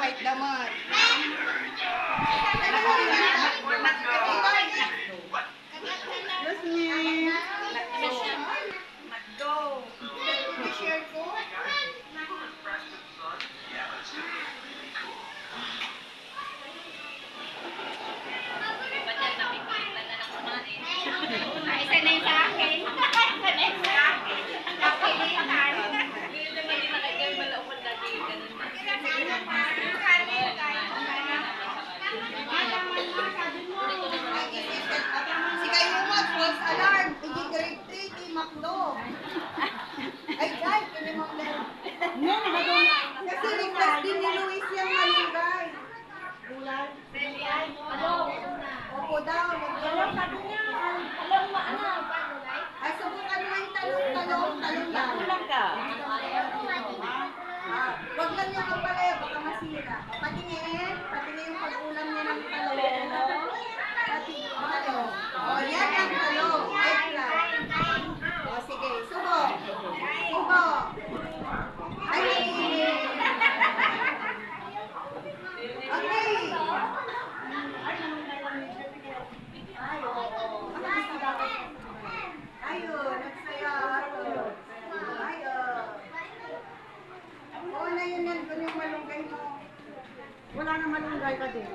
white damot. Jasmine. Go. Share ko. Isa na yung sa akin. Isa na yung sa akin. Kapilitan. Hindi naman yung nakagay malaupad lagi. Ganun na. Si kayo mo, false alarm. Hindi grade 3, di Macdo. Ay, guys, hindi Macdo. Kasi request din ni Luis yung malunggay. Bulan? Opo daw. Sabi niya. Alam mo, ano? Ay, subukan mo yung talong lang. Kulang ka. Wag lang yung kapale, baka masira. Patingin yung pag-ulam niya ng talong. Talong. O, yan ang talong. Wait lang. O, sige, subo. Subo. Ay, okay. Ay, oo. Ayun, nagsaya. Ayun. Oo na yun, nandun yung malunggay mo. Wala na malunggay ka din.